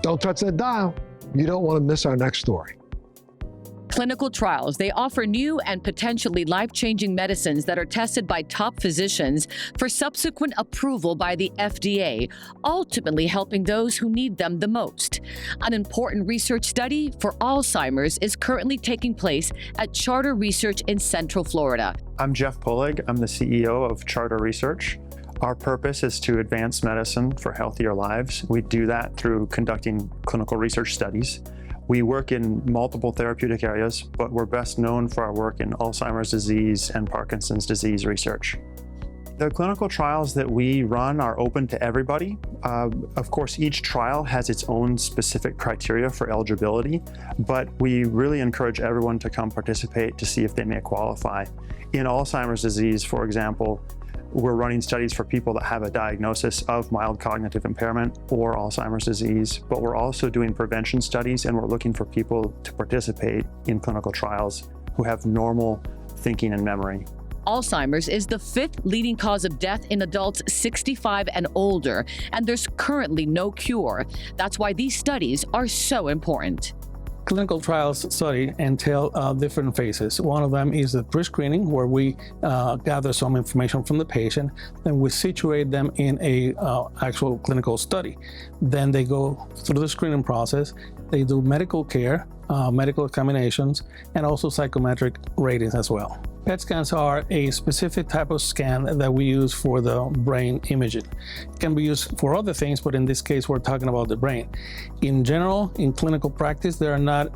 Don't touch that dial. You don't want to miss our next story. Clinical trials, they offer new and potentially life-changing medicines that are tested by top physicians for subsequent approval by the FDA, ultimately helping those who need them the most. An important research study for Alzheimer's is currently taking place at Charter Research in Central Florida. I'm Jeff Pullig. I'm the CEO of Charter Research. Our purpose is to advance medicine for healthier lives. We do that through conducting clinical research studies. We work in multiple therapeutic areas, but we're best known for our work in Alzheimer's disease and Parkinson's disease research. The clinical trials that we run are open to everybody. Of course, each trial has its own specific criteria for eligibility, but we really encourage everyone to come participate to see if they may qualify. In Alzheimer's disease, for example, we're running studies for people that have a diagnosis of mild cognitive impairment or Alzheimer's disease, but we're also doing prevention studies, and we're looking for people to participate in clinical trials who have normal thinking and memory. Alzheimer's is the 5th leading cause of death in adults 65 and older, and there's currently no cure. That's why these studies are so important. Clinical trials study entail different phases. One of them is the pre-screening, where we gather some information from the patient, then we situate them in a actual clinical study. Then they go through the screening process. They do medical care, medical examinations, and also psychometric ratings as well. PET scans are a specific type of scan that we use for the brain imaging. It can be used for other things, but in this case, we're talking about the brain. In general, in clinical practice, they are not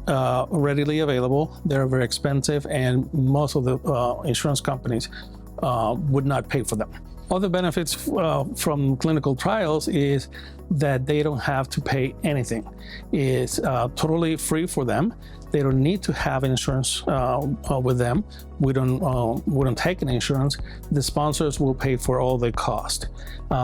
readily available. They're very expensive, and most of the insurance companies would not pay for them. Other benefits from clinical trials is that they don't have to pay anything. It's totally free for them. They don't need to have insurance with them. We don't take an insurance. The sponsors will pay for all the cost.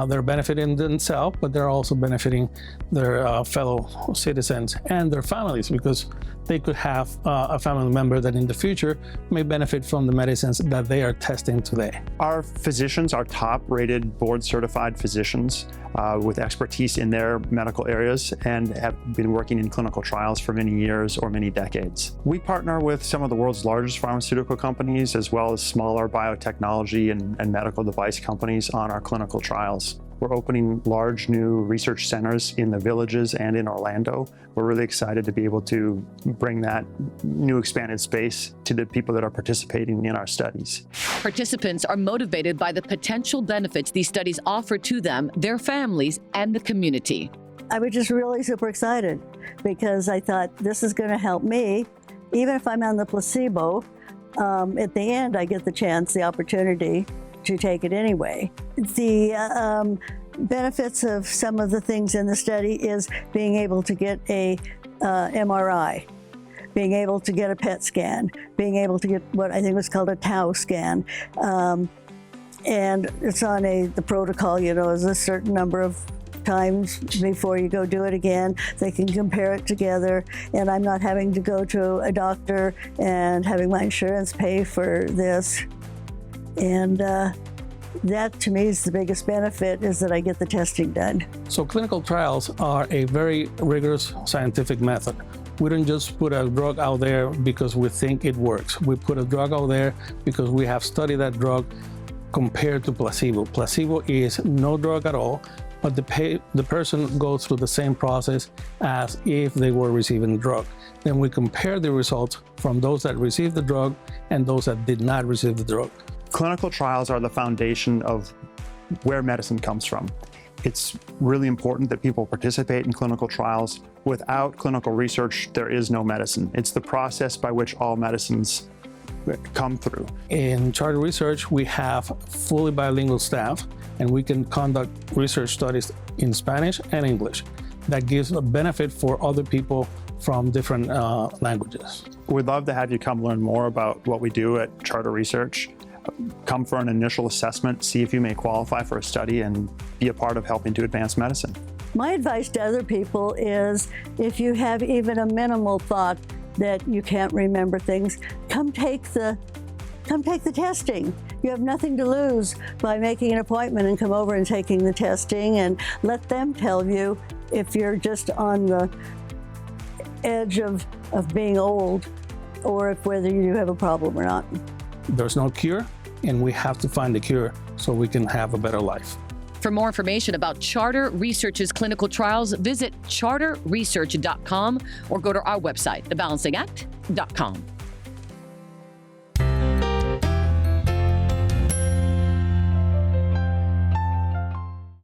They're benefiting themselves, but they're also benefiting their fellow citizens and their families, because they could have a family member that in the future may benefit from the medicines that they are testing today. Our physicians are top-rated, board-certified physicians with expertise in their medical areas and have been working in clinical trials for many years or many decades. We partner with some of the world's largest pharmaceutical companies, as well as smaller biotechnology and medical device companies on our clinical trials. We're opening large new research centers in the Villages and in Orlando. We're really excited to be able to bring that new expanded space to the people that are participating in our studies. Participants are motivated by the potential benefits these studies offer to them, their families, and the community. I was just really super excited because I thought this is going to help me. Even if I'm on the placebo, at the end I get the opportunity to take it anyway. The benefits of some of the things in the study is being able to get a MRI, being able to get a PET scan, being able to get what I think was called a tau scan. And it's on the protocol, is a certain number of times before you go do it again. They can compare it together, and I'm not having to go to a doctor and having my insurance pay for this. And that to me is the biggest benefit, is that I get the testing done. So clinical trials are a very rigorous scientific method. We don't just put a drug out there because we think it works. We put a drug out there because we have studied that drug compared to placebo. Placebo is no drug at all, but the person goes through the same process as if they were receiving the drug. Then we compare the results from those that received the drug and those that did not receive the drug. Clinical trials are the foundation of where medicine comes from. It's really important that people participate in clinical trials. Without clinical research, there is no medicine. It's the process by which all medicines come through. In Charter Research, we have fully bilingual staff, and we can conduct research studies in Spanish and English. That gives a benefit for other people from different languages. We'd love to have you come learn more about what we do at Charter Research. Come for an initial assessment, see if you may qualify for a study, and be a part of helping to advance medicine. My advice to other people is, if you have even a minimal thought that you can't remember things, come take the come take the testing. You have nothing to lose by making an appointment and come over and taking the testing, and let them tell you if you're just on the edge of being old or if whether you have a problem or not. There's no cure, and we have to find the cure so we can have a better life. For more information about Charter Research's clinical trials, visit charterresearch.com or go to our website, thebalancingact.com.